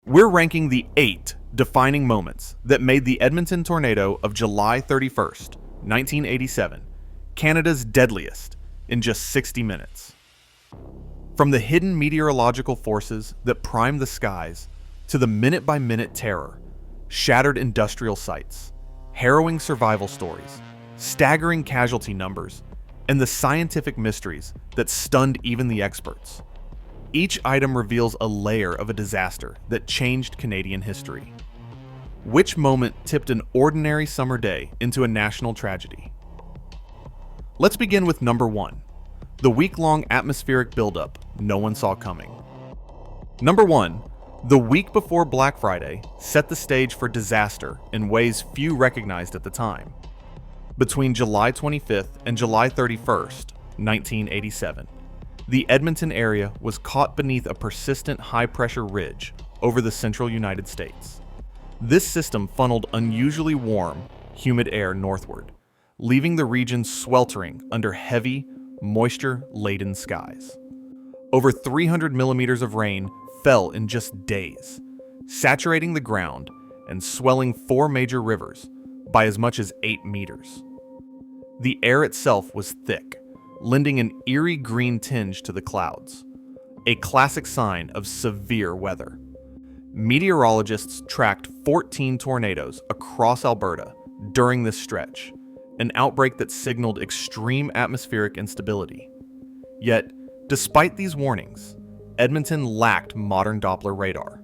We're ranking the 8 defining moments that made the Edmonton Tornado of July 31st, 1987, Canada's deadliest in just 60 minutes. From the hidden meteorological forces that prime the skies to the minute-by-minute terror, shattered industrial sites, harrowing survival stories, staggering casualty numbers, and the scientific mysteries that stunned even the experts. Each item reveals a layer of a disaster that changed Canadian history. Which moment tipped an ordinary summer day into a national tragedy? Let's begin with number 1, the week-long atmospheric buildup no one saw coming. Number 1, the week before Black Friday set the stage for disaster in ways few recognized at the time. Between July 25th and July 31st, 1987, the Edmonton area was caught beneath a persistent high-pressure ridge over the central United States. This system funneled unusually warm, humid air northward, leaving the region sweltering under heavy, moisture-laden skies. Over 300 millimeters of rain fell in just days, saturating the ground and swelling 4 major rivers by as much as 8 meters. The air itself was thick, lending an eerie green tinge to the clouds, a classic sign of severe weather. Meteorologists tracked 14 tornadoes across Alberta during this stretch, an outbreak that signaled extreme atmospheric instability. Yet, despite these warnings, Edmonton lacked modern Doppler radar.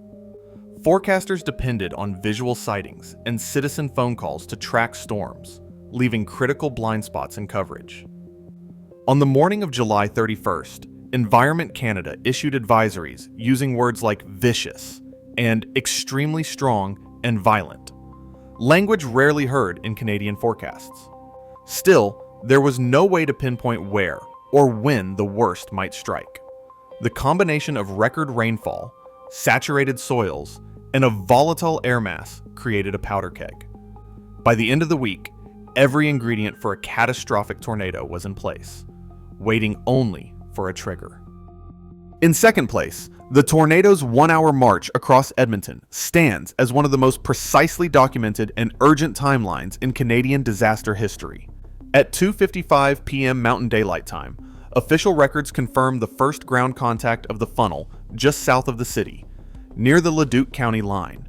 Forecasters depended on visual sightings and citizen phone calls to track storms, leaving critical blind spots in coverage. On the morning of July 31st, Environment Canada issued advisories using words like vicious and extremely strong and violent, language rarely heard in Canadian forecasts. Still, there was no way to pinpoint where or when the worst might strike. The combination of record rainfall, saturated soils, and a volatile air mass created a powder keg. By the end of the week, every ingredient for a catastrophic tornado was in place, waiting only for a trigger. In second place, the tornado's 1-hour march across Edmonton stands as one of the most precisely documented and urgent timelines in Canadian disaster history. At 2:55 p.m. Mountain Daylight Time, official records confirm the first ground contact of the funnel just south of the city, near the Leduc County line.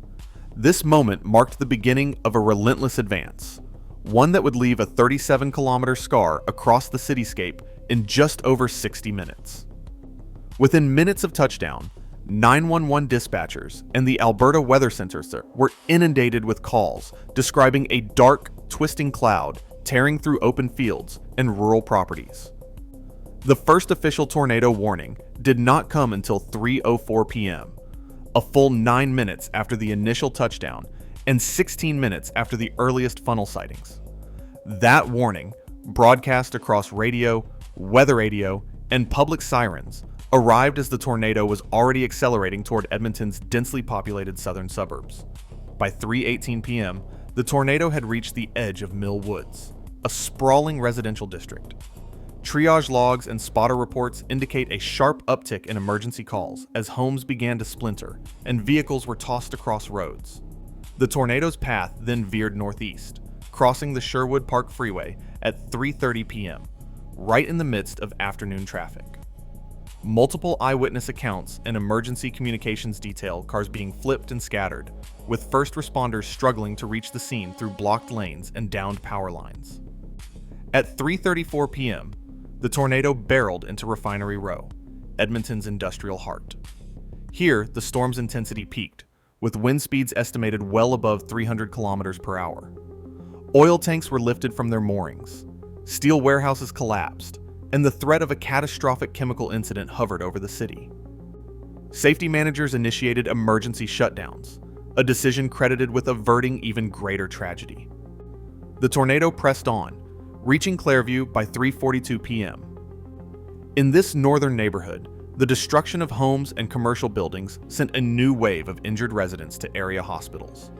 This moment marked the beginning of a relentless advance, one that would leave a 37-kilometer scar across the cityscape in just over 60 minutes. Within minutes of touchdown, 911 dispatchers and the Alberta Weather Center were inundated with calls describing a dark, twisting cloud tearing through open fields and rural properties. The first official tornado warning did not come until 3:04 p.m., a full 9 minutes after the initial touchdown and 16 minutes after the earliest funnel sightings. That warning, broadcast across radio, weather radio, and public sirens, arrived as the tornado was already accelerating toward Edmonton's densely populated southern suburbs. By 3:18 p.m., the tornado had reached the edge of Mill Woods, a sprawling residential district. Triage logs and spotter reports indicate a sharp uptick in emergency calls as homes began to splinter and vehicles were tossed across roads. The tornado's path then veered northeast, crossing the Sherwood Park Freeway at 3:30 p.m., right in the midst of afternoon traffic. Multiple eyewitness accounts and emergency communications detail cars being flipped and scattered, with first responders struggling to reach the scene through blocked lanes and downed power lines. At 3:34 p.m., the tornado barreled into Refinery Row, Edmonton's industrial heart. Here, the storm's intensity peaked, with wind speeds estimated well above 300 kilometers per hour. Oil tanks were lifted from their moorings, steel warehouses collapsed, and the threat of a catastrophic chemical incident hovered over the city. Safety managers initiated emergency shutdowns, a decision credited with averting even greater tragedy. The tornado pressed on, reaching Clairview by 3:42 p.m. In this northern neighborhood, the destruction of homes and commercial buildings sent a new wave of injured residents to area hospitals.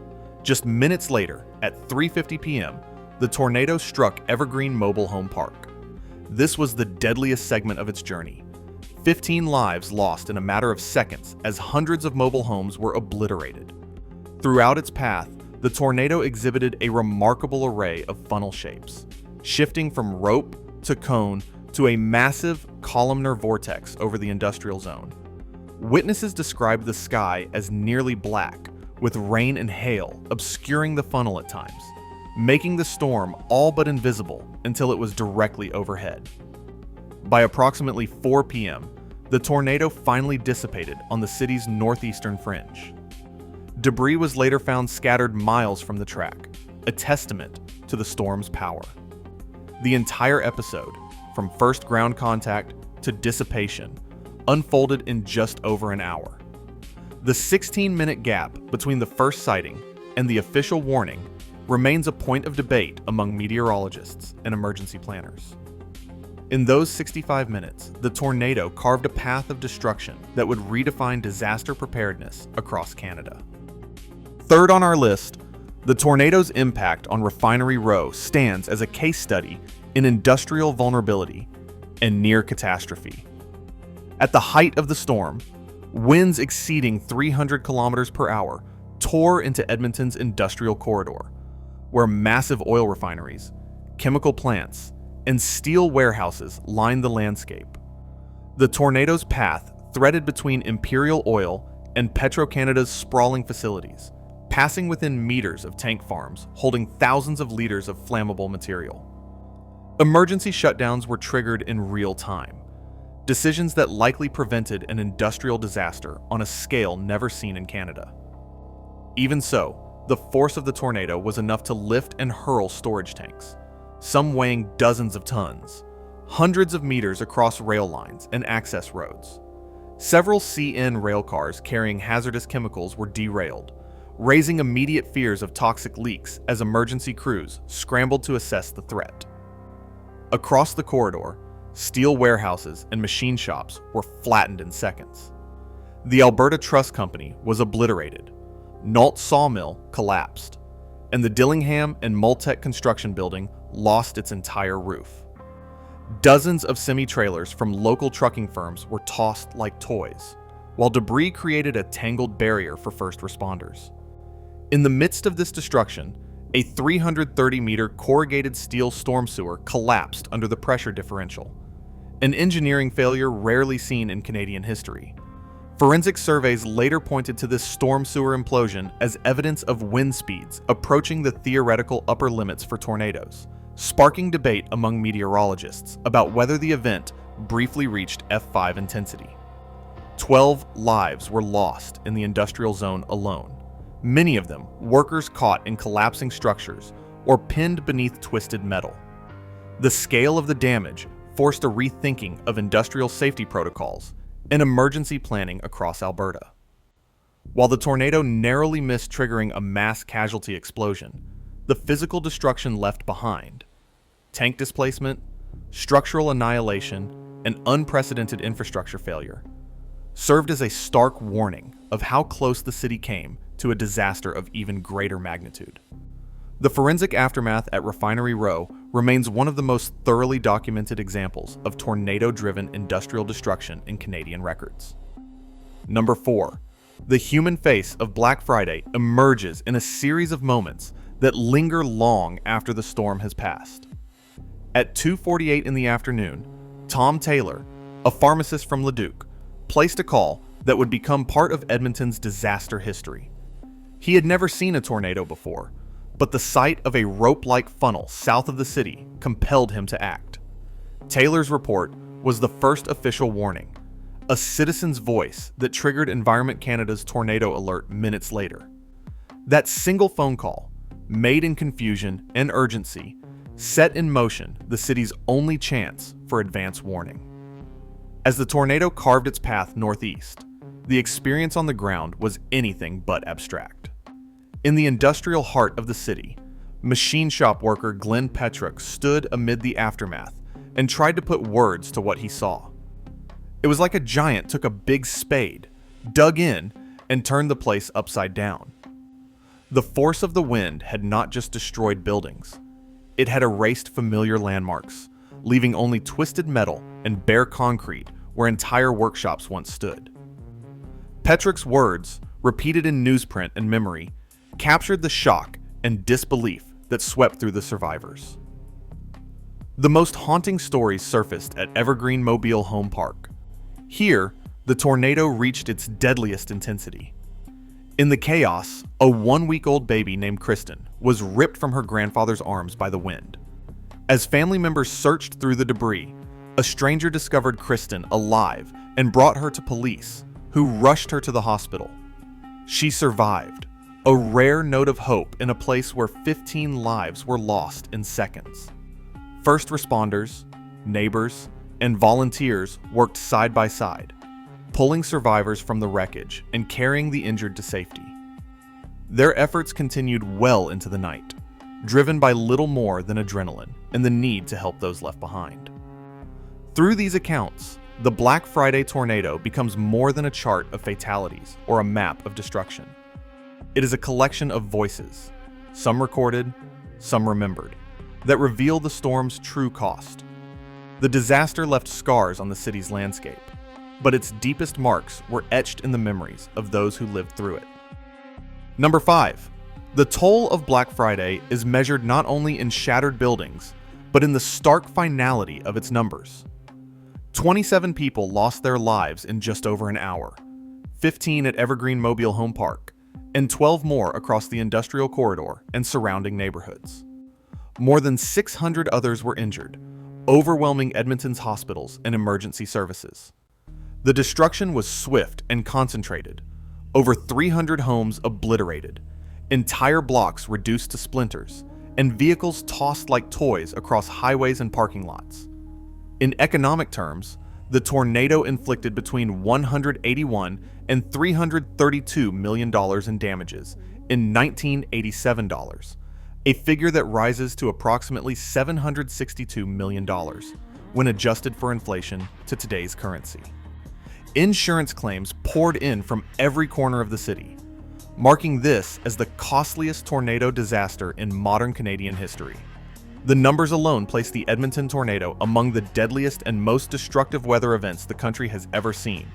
Just minutes later, at 3:50 p.m., the tornado struck Evergreen Mobile Home Park. This was the deadliest segment of its journey, 15 lives lost in a matter of seconds as hundreds of mobile homes were obliterated. Throughout its path, the tornado exhibited a remarkable array of funnel shapes, shifting from rope to cone to a massive columnar vortex over the industrial zone. Witnesses described the sky as nearly black, with rain and hail obscuring the funnel at times, making the storm all but invisible until it was directly overhead. By approximately 4 p.m., the tornado finally dissipated on the city's northeastern fringe. Debris was later found scattered miles from the track, a testament to the storm's power. The entire episode, from first ground contact to dissipation, unfolded in just over an hour. The 16-minute gap between the first sighting and the official warning remains a point of debate among meteorologists and emergency planners. In those 65 minutes, the tornado carved a path of destruction that would redefine disaster preparedness across Canada. Third on our list, the tornado's impact on Refinery Row stands as a case study in industrial vulnerability and near catastrophe. At the height of the storm, winds exceeding 300 kilometers per hour tore into Edmonton's industrial corridor, where massive oil refineries, chemical plants, and steel warehouses lined the landscape. The tornado's path threaded between Imperial Oil and Petro-Canada's sprawling facilities, passing within meters of tank farms holding thousands of liters of flammable material. Emergency shutdowns were triggered in real time, decisions that likely prevented an industrial disaster on a scale never seen in Canada. Even so, the force of the tornado was enough to lift and hurl storage tanks, some weighing dozens of tons, hundreds of meters across rail lines and access roads. Several CN rail cars carrying hazardous chemicals were derailed, raising immediate fears of toxic leaks as emergency crews scrambled to assess the threat. Across the corridor, steel warehouses and machine shops were flattened in seconds. The Alberta Truss Company was obliterated, Nault Sawmill collapsed, and the Dillingham and Multec construction building lost its entire roof. Dozens of semi-trailers from local trucking firms were tossed like toys, while debris created a tangled barrier for first responders. In the midst of this destruction, a 330-meter corrugated steel storm sewer collapsed under the pressure differential, an engineering failure rarely seen in Canadian history. Forensic surveys later pointed to this storm sewer implosion as evidence of wind speeds approaching the theoretical upper limits for tornadoes, sparking debate among meteorologists about whether the event briefly reached F5 intensity. 12 lives were lost in the industrial zone alone, many of them workers caught in collapsing structures or pinned beneath twisted metal. The scale of the damage forced a rethinking of industrial safety protocols and emergency planning across Alberta. While the tornado narrowly missed triggering a mass casualty explosion, the physical destruction left behind, tank displacement, structural annihilation, and unprecedented infrastructure failure, served as a stark warning of how close the city came to a disaster of even greater magnitude. The forensic aftermath at Refinery Row remains one of the most thoroughly documented examples of tornado-driven industrial destruction in Canadian records. Number 4. The human face of Black Friday emerges in a series of moments that linger long after the storm has passed. At 2:48 in the afternoon, Tom Taylor, a pharmacist from Leduc, placed a call that would become part of Edmonton's disaster history. He had never seen a tornado before, but the sight of a rope-like funnel south of the city compelled him to act. Taylor's report was the first official warning, a citizen's voice that triggered Environment Canada's tornado alert minutes later. That single phone call, made in confusion and urgency, set in motion the city's only chance for advance warning. As the tornado carved its path northeast, the experience on the ground was anything but abstract. In the industrial heart of the city, machine shop worker Glenn Petrick stood amid the aftermath and tried to put words to what he saw. It was like a giant took a big spade, dug in, and turned the place upside down. The force of the wind had not just destroyed buildings. It had erased familiar landmarks, leaving only twisted metal and bare concrete where entire workshops once stood. Petrick's words, repeated in newsprint and memory, captured the shock and disbelief that swept through the survivors. The most haunting stories surfaced at Evergreen Mobile Home Park. Here, the tornado reached its deadliest intensity. In the chaos, a 1-week-old baby named Kristen was ripped from her grandfather's arms by the wind. As family members searched through the debris, a stranger discovered Kristen alive and brought her to police, who rushed her to the hospital. She survived, a rare note of hope in a place where 15 lives were lost in seconds. First responders, neighbors, and volunteers worked side by side, pulling survivors from the wreckage and carrying the injured to safety. Their efforts continued well into the night, driven by little more than adrenaline and the need to help those left behind. Through these accounts, the Black Friday tornado becomes more than a chart of fatalities or a map of destruction. It is a collection of voices, some recorded, some remembered, that reveal the storm's true cost. The disaster left scars on the city's landscape, but its deepest marks were etched in the memories of those who lived through it. Number 5. The toll of Black Friday is measured not only in shattered buildings, but in the stark finality of its numbers. 27 people lost their lives in just over an hour, 15 at Evergreen Mobile Home Park, and 12 more across the industrial corridor and surrounding neighborhoods. More than 600 others were injured, overwhelming Edmonton's hospitals and emergency services. The destruction was swift and concentrated. Over 300 homes obliterated, entire blocks reduced to splinters, and vehicles tossed like toys across highways and parking lots. In economic terms, the tornado inflicted between $181 and $332 million in damages in 1987 dollars, a figure that rises to approximately $762 million when adjusted for inflation to today's currency. Insurance claims poured in from every corner of the city, marking this as the costliest tornado disaster in modern Canadian history. The numbers alone place the Edmonton Tornado among the deadliest and most destructive weather events the country has ever seen,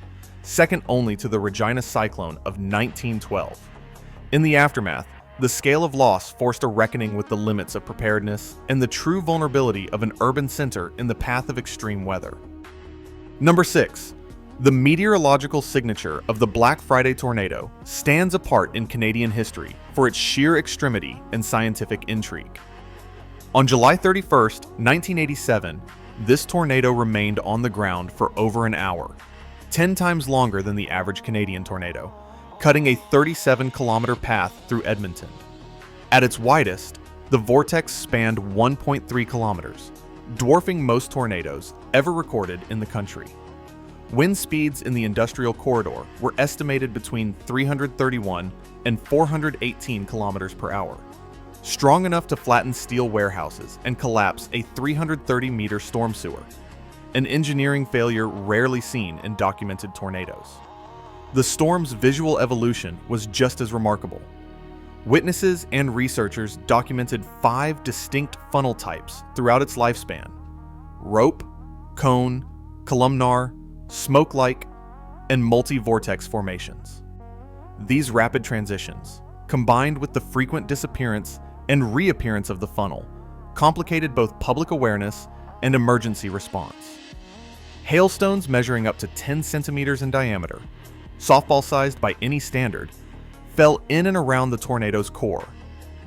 second only to the Regina cyclone of 1912. In the aftermath, the scale of loss forced a reckoning with the limits of preparedness and the true vulnerability of an urban center in the path of extreme weather. Number 6. The meteorological signature of the Black Friday tornado stands apart in Canadian history for its sheer extremity and scientific intrigue. On July 31st, 1987, this tornado remained on the ground for over an hour, 10 times longer than the average Canadian tornado, cutting a 37-kilometer path through Edmonton. At its widest, the vortex spanned 1.3 kilometers, dwarfing most tornadoes ever recorded in the country. Wind speeds in the industrial corridor were estimated between 331 and 418 kilometers per hour, strong enough to flatten steel warehouses and collapse a 330-meter storm sewer, an engineering failure rarely seen in documented tornadoes. The storm's visual evolution was just as remarkable. Witnesses and researchers documented 5 distinct funnel types throughout its lifespan: rope, cone, columnar, smoke-like, and multi-vortex formations. These rapid transitions, combined with the frequent disappearance and reappearance of the funnel, complicated both public awareness and emergency response. Hailstones measuring up to 10 centimeters in diameter, softball-sized by any standard, fell in and around the tornado's core,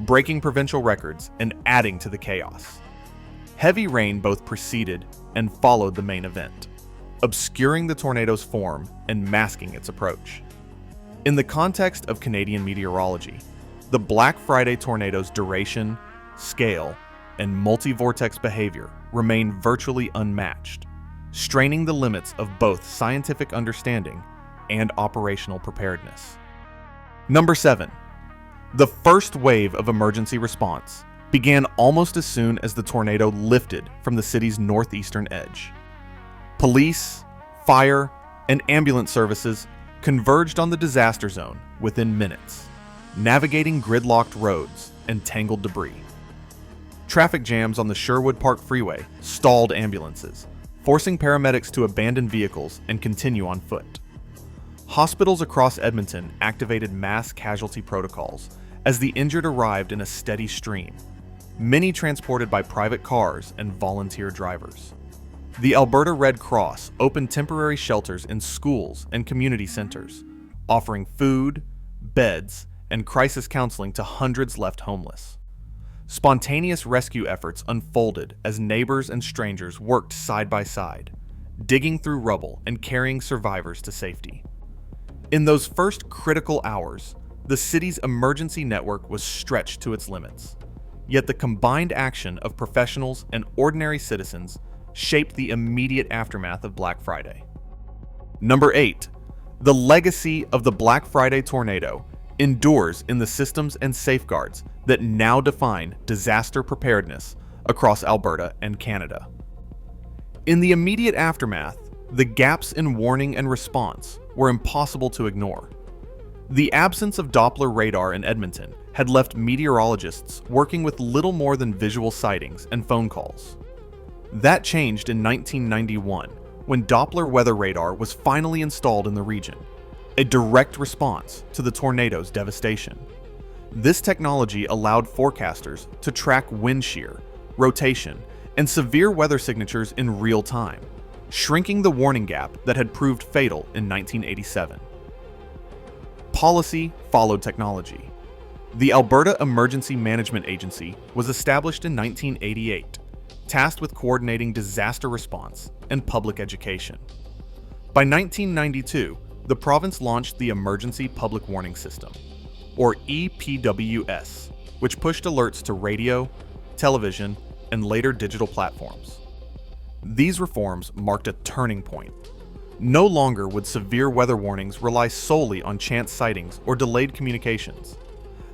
breaking provincial records and adding to the chaos. Heavy rain both preceded and followed the main event, obscuring the tornado's form and masking its approach. In the context of Canadian meteorology, the Black Friday tornado's duration, scale, and multi-vortex behavior remain virtually unmatched, straining the limits of both scientific understanding and operational preparedness. Number 7. The first wave of emergency response began almost as soon as the tornado lifted from the city's northeastern edge. Police, fire, and ambulance services converged on the disaster zone within minutes, navigating gridlocked roads and tangled debris. Traffic jams on the Sherwood Park Freeway stalled ambulances, forcing paramedics to abandon vehicles and continue on foot. Hospitals across Edmonton activated mass casualty protocols as the injured arrived in a steady stream, many transported by private cars and volunteer drivers. The Alberta Red Cross opened temporary shelters in schools and community centers, offering food, beds, and crisis counseling to hundreds left homeless. Spontaneous rescue efforts unfolded as neighbors and strangers worked side by side, digging through rubble and carrying survivors to safety. In those first critical hours, the city's emergency network was stretched to its limits. Yet the combined action of professionals and ordinary citizens shaped the immediate aftermath of Black Friday. Number 8. The legacy of the Black Friday tornado endures in the systems and safeguards that now define disaster preparedness across Alberta and Canada. In the immediate aftermath, the gaps in warning and response were impossible to ignore. The absence of Doppler radar in Edmonton had left meteorologists working with little more than visual sightings and phone calls. That changed in 1991 when Doppler weather radar was finally installed in the region, a direct response to the tornado's devastation. This technology allowed forecasters to track wind shear, rotation, and severe weather signatures in real time, shrinking the warning gap that had proved fatal in 1987. Policy followed technology. The Alberta Emergency Management Agency was established in 1988, tasked with coordinating disaster response and public education. By 1992, the province launched the Emergency Public Warning System, or EPWS, which pushed alerts to radio, television, and later digital platforms. These reforms marked a turning point. No longer would severe weather warnings rely solely on chance sightings or delayed communications.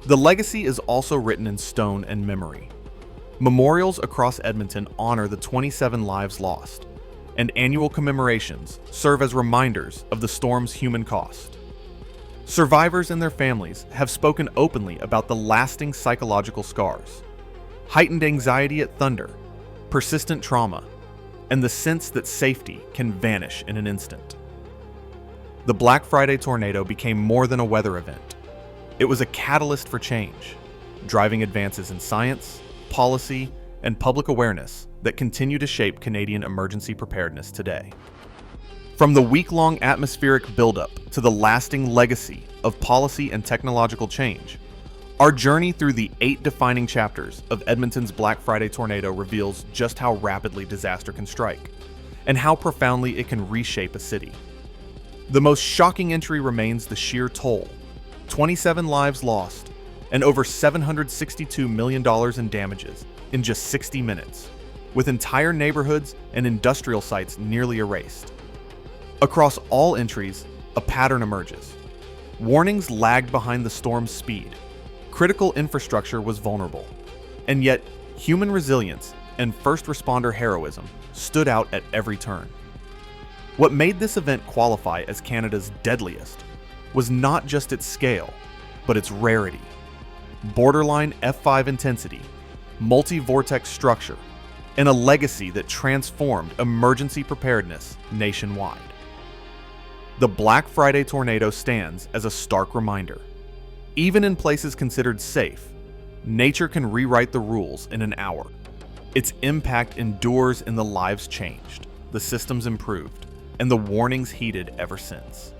The legacy is also written in stone and memory. Memorials across Edmonton honor the 27 lives lost, and annual commemorations serve as reminders of the storm's human cost. Survivors and their families have spoken openly about the lasting psychological scars, heightened anxiety at thunder, persistent trauma, and the sense that safety can vanish in an instant. The Black Friday tornado became more than a weather event. It was a catalyst for change, driving advances in science, policy, and public awareness that continue to shape Canadian emergency preparedness today. From the week-long atmospheric buildup to the lasting legacy of policy and technological change, our journey through the 8 defining chapters of Edmonton's Black Friday tornado reveals just how rapidly disaster can strike, and how profoundly it can reshape a city. The most shocking entry remains the sheer toll: 27 lives lost, and over $762 million in damages in just 60 minutes, with entire neighborhoods and industrial sites nearly erased. Across all entries, a pattern emerges. Warnings lagged behind the storm's speed. Critical infrastructure was vulnerable. And yet, human resilience and first responder heroism stood out at every turn. What made this event qualify as Canada's deadliest was not just its scale, but its rarity. Borderline F5 intensity, multi-vortex structure, and a legacy that transformed emergency preparedness nationwide. The Black Friday tornado stands as a stark reminder. Even in places considered safe, nature can rewrite the rules in an hour. Its impact endures in the lives changed, the systems improved, and the warnings heeded ever since.